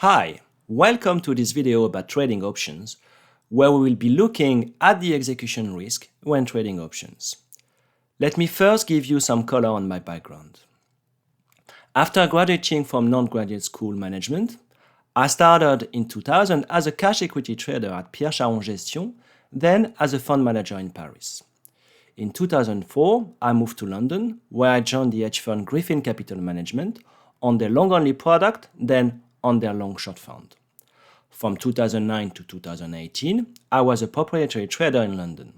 Hi, welcome to this video about trading options, where we will be looking at the execution risk when trading options. Let me first give you some color on my background. After graduating from non-graduate school management, I started in 2000 as a cash equity trader at Pierre Charon Gestion, then as a fund manager in Paris. In 2004, I moved to London, where I joined the hedge fund Griffin Capital Management on their long-only product, then on their long-short fund. From 2009 to 2018, I was a proprietary trader in London.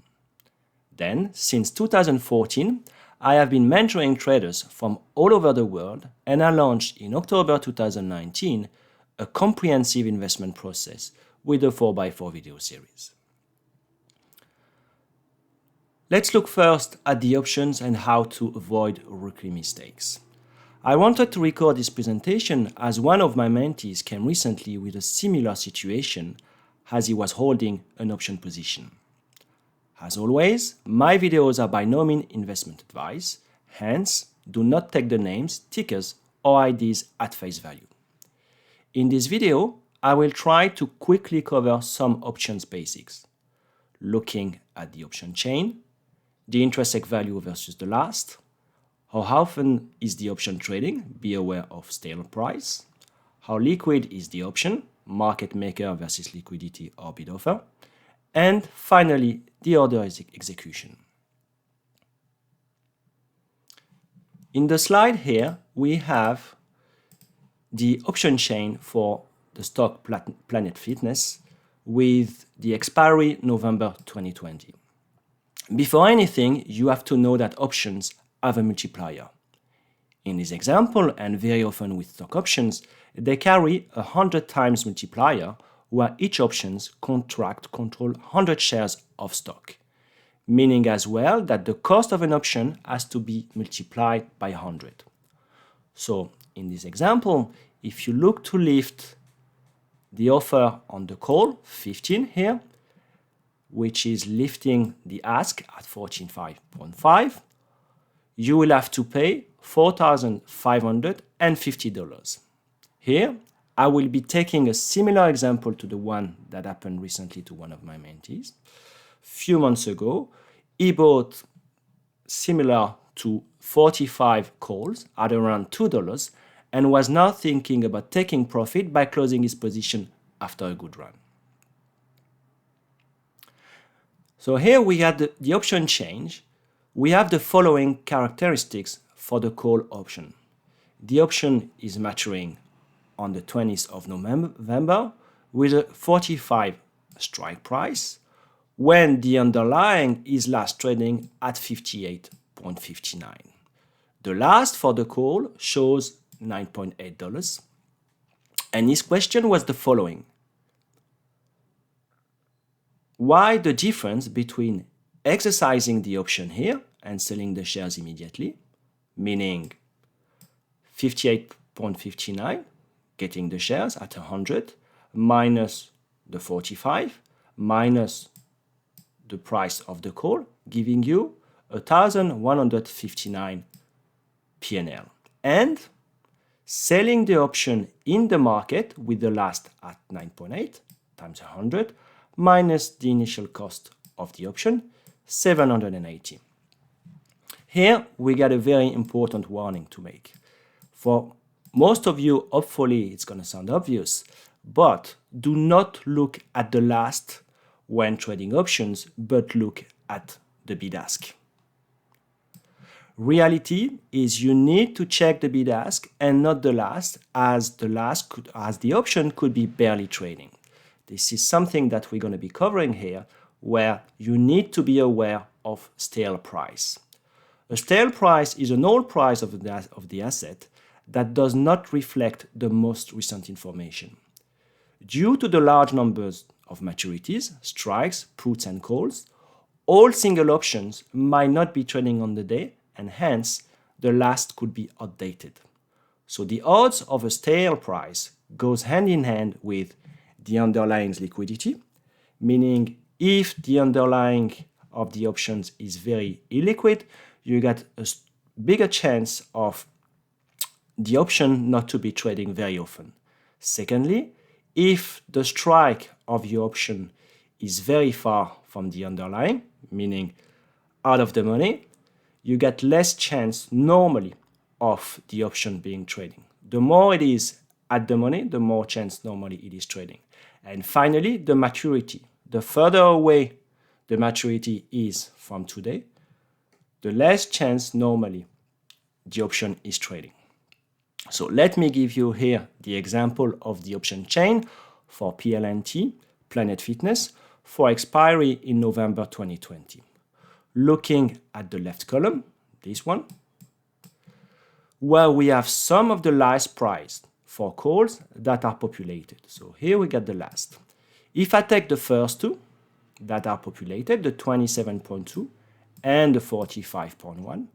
Then, since 2014, I have been mentoring traders from all over the world, and I launched in October 2019 a comprehensive investment process with a 4x4 video series. Let's look first at the options and how to avoid rookie mistakes. I wanted to record this presentation as one of my mentees came recently with a similar situation as he was holding an option position. As always, my videos are by no means investment advice, hence do not take the names, tickers or IDs at face value. In this video, I will try to quickly cover some options basics, looking at the option chain, the intrinsic value versus the last, how often is the option trading? Be aware of stale price. How liquid is the option? Market maker versus liquidity or bid offer. And finally, the order execution. In the slide here, we have the option chain for the stock Planet Fitness with the expiry November 2020. Before anything, you have to know that options have a multiplier. In this example, and very often with stock options, they carry a 100 times multiplier where each options contract control 100 shares of stock, meaning as well that the cost of an option has to be multiplied by 100. So in this example, if you look to lift the offer on the call, 15 here, which is lifting the ask at 14.5, you will have to pay $4,550. Here, I will be taking a similar example to the one that happened recently to one of my mentees. Few months ago, he bought similar to 45 calls at around $2 and was now thinking about taking profit by closing his position after a good run. So here we had the option change. We have the following characteristics for the call option. The option is maturing on the 20th of November with a 45 strike price when the underlying is last trading at 58.59. The last for the call shows $9.8. And his question was the following. Why the difference between exercising the option here and selling the shares immediately, meaning 58.59, getting the shares at 100, minus the 45, minus the price of the call, giving you 1,159 PNL. And selling the option in the market with the last at 9.8 times 100, minus the initial cost of the option, 780. Here we got a very important warning to make. For most of you, hopefully it's going to sound obvious, but do not look at the last when trading options, but look at the bid-ask. Reality is you need to check the bid-ask and not the last, as the option could be barely trading. This is something that we're going to be covering here, where you need to be aware of stale price. A stale price is an old price of the asset that does not reflect the most recent information. Due to the large numbers of maturities, strikes, puts and calls, all single options might not be trading on the day, and hence the last could be outdated. So the odds of a stale price goes hand in hand with the underlying liquidity, meaning if the underlying of the options is very illiquid, you get a bigger chance of the option not to be trading very often. Secondly, if the strike of your option is very far from the underlying, meaning out of the money, you get less chance normally of the option being trading. The more it is at the money, the more chance normally it is trading. And finally, the maturity. The further away the maturity is from today, the less chance normally the option is trading. So let me give you here the example of the option chain for PLNT, Planet Fitness, for expiry in November 2020. Looking at the left column, this one, where we have some of the last price for calls that are populated. So here we get the last. If I take the first two that are populated, the 27.2 and the 45.1,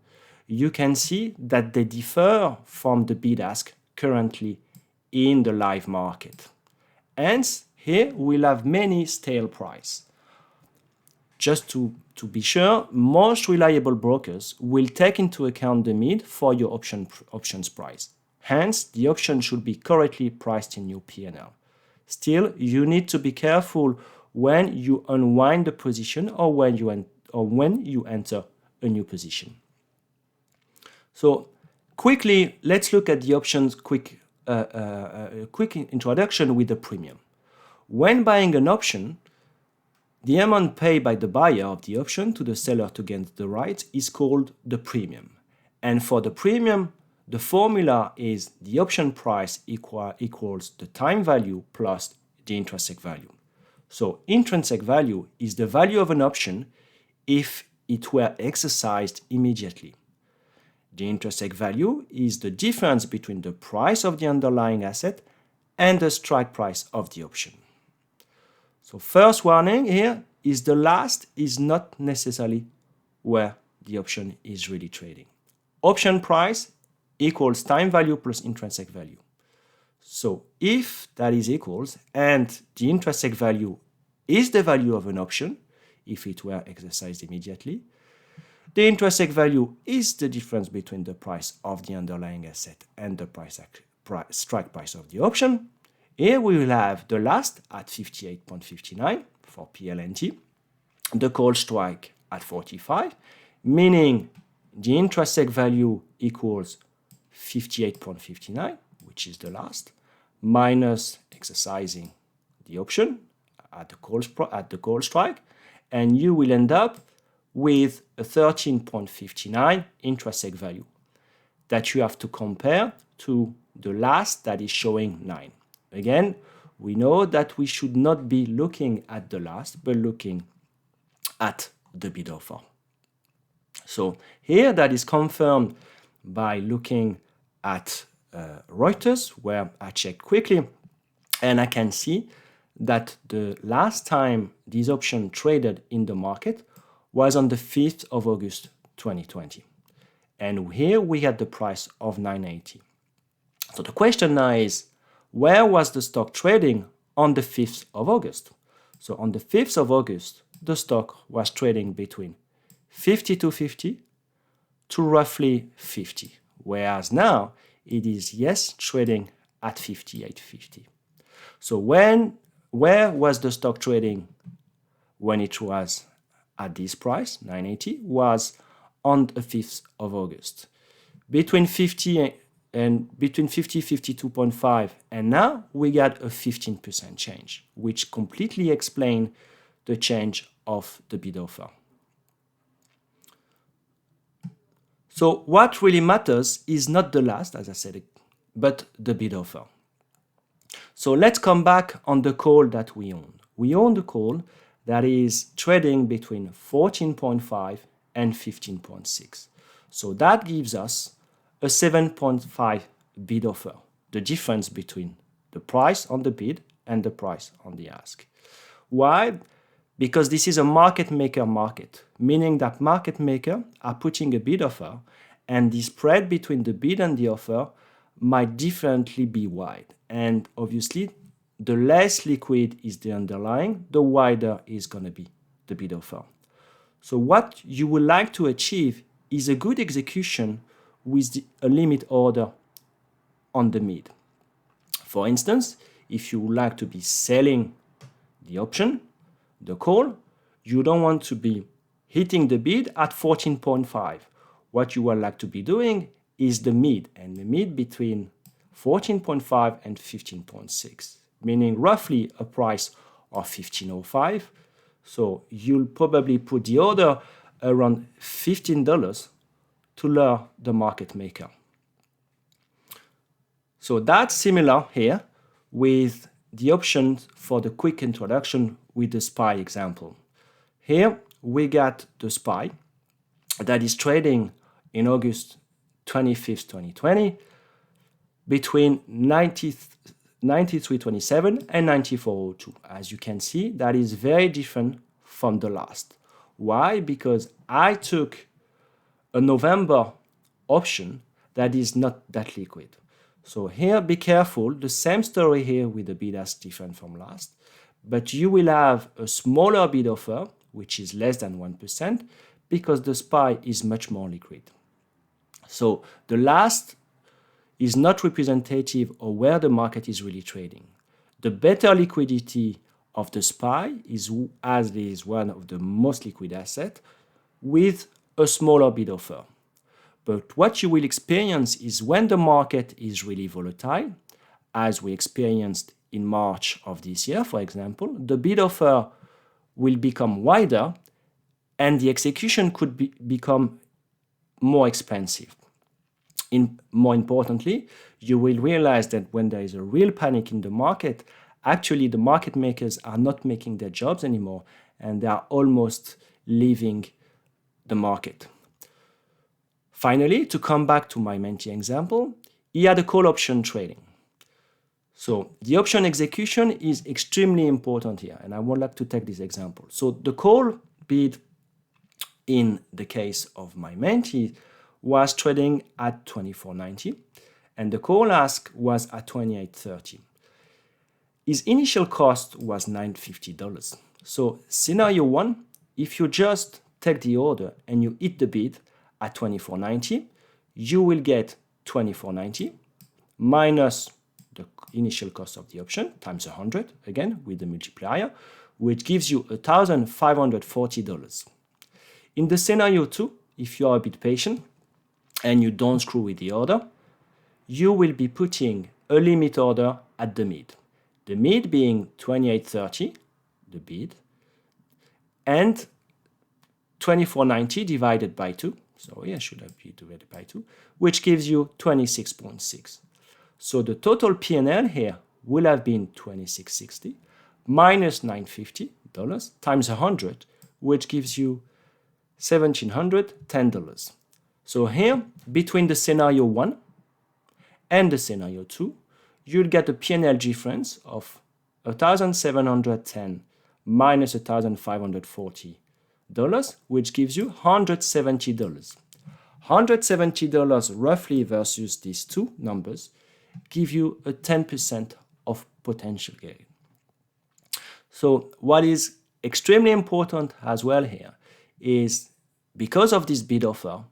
you can see that they differ from the bid-ask currently in the live market. Hence, here we'll have many stale price. Just to be sure, most reliable brokers will take into account the mid for your options price. Hence, the option should be correctly priced in your P&L. Still, you need to be careful when you unwind the position or when you enter a new position. So quickly, let's look at the options quick introduction with the premium. When buying an option, the amount paid by the buyer of the option to the seller to gain the rights is called the premium. And for the premium, the formula is the option price equals the time value plus the intrinsic value. So intrinsic value is the value of an option if it were exercised immediately. The intrinsic value is the difference between the price of the underlying asset and the strike price of the option. So first warning here is the last is not necessarily where the option is really trading. Option price equals time value plus intrinsic value. So if that is equals and the intrinsic value is the value of an option, if it were exercised immediately, the intrinsic value is the difference between the price of the underlying asset and the strike price of the option. Here we will have the last at 58.59 for PLNT, the call strike at 45, meaning the intrinsic value equals 58.59, which is the last, minus exercising the option at the call strike, and you will end up with a 13.59 intrinsic value that you have to compare to the last that is showing 9. Again, we know that we should not be looking at the last, but looking at the bid offer. So here that is confirmed by looking at Reuters, where I checked quickly, and I can see that the last time this option traded in the market was on the 5th of August 2020. And here we had the price of 980. So the question now is, where was the stock trading on the 5th of August? So on the 5th of August, the stock was trading between 52.50 to roughly 50, whereas now it is, yes, trading at 58.50. So where was the stock trading when it was at this price, 980, was on the 5th of August. Between 52.5, and now we got a 15% change, which completely explains the change of the bid offer. So what really matters is not the last, as I said, but the bid offer. So let's come back on the call that we own. We own the call that is trading between 14.5 and 15.6. So that gives us a 7.5 bid offer, the difference between the price on the bid and the price on the ask. Why? Because this is a market maker market, meaning that market maker are putting a bid offer, and the spread between the bid and the offer might differently be wide. And obviously, the less liquid is the underlying, the wider is going to be the bid offer. So what you would like to achieve is a good execution with a limit order on the mid. For instance, if you would like to be selling the option, the call, you don't want to be hitting the bid at 14.5. What you would like to be doing is the mid, and the mid between 14.5 and 15.6, meaning roughly a price of 15.05. So you'll probably put the order around $15 to lure the market maker. So that's similar here with the options for the quick introduction with the SPY example. Here we got the SPY that is trading in August 25th, 2020 between 93.27 and 94.02. As you can see, that is very different from the last. Why? Because I took a November option that is not that liquid. So here, be careful. The same story here with the bid as different from last, but you will have a smaller bid offer, which is less than 1%, because the SPY is much more liquid. So the last is not representative of where the market is really trading. The better liquidity of the SPY is, as it is one of the most liquid assets, with a smaller bid offer. But what you will experience is when the market is really volatile, as we experienced in March of this year, for example, the bid offer will become wider and the execution could become more expensive. More importantly, you will realize that when there is a real panic in the market, actually the market makers are not making their jobs anymore and they are almost leaving the market. Finally, to come back to my Mentee example, he had a call option trading. So the option execution is extremely important here, and I would like to take this example. So the call bid in the case of my Mentee was trading at 24.90 and the call ask was at 28.30. His initial cost was $950. So scenario one, if you just take the order and you hit the bid at 24.90, you will get 24.90 minus the initial cost of the option times 100, again with the multiplier, which gives you $1,540. In the scenario 2, if you are a bit patient and you don't screw with the order, you will be putting a limit order at the mid. The mid being 28.30, the bid, and 24.90 divided by 2. Sorry, I should have been divided by 2, which gives you 26.6. So the total P&L here will have been 26.60 minus $950 times 100, which gives you $1,710. So here, between the scenario 1 and the scenario 2, you'll get a P&L difference of $1,710 minus $1,540, which gives you $170. $170 roughly versus these two numbers give you a 10% of potential gain. So what is extremely important as well here is because of this bid offer,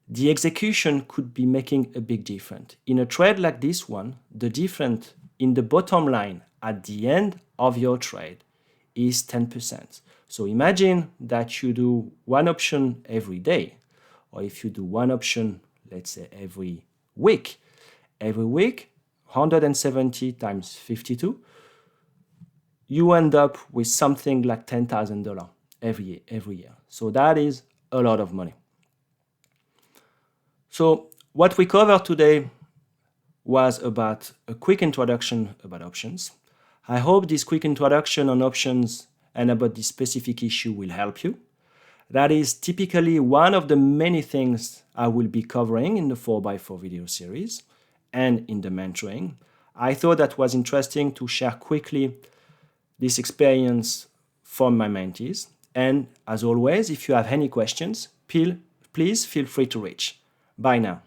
the execution could be making a big difference. In a trade like this one, the difference in the bottom line at the end of your trade is 10%. So imagine that you do one option every day, or if you do one option, let's say every week, 170 times 52, you end up with something like $10,000 every year. So that is a lot of money. So what we covered today was about a quick introduction about options. I hope this quick introduction on options and about this specific issue will help you. That is typically one of the many things I will be covering in the 4x4 video series and in the mentoring. I thought that was interesting to share quickly this experience from my mentees. And as always, if you have any questions, please feel free to reach. Bye now.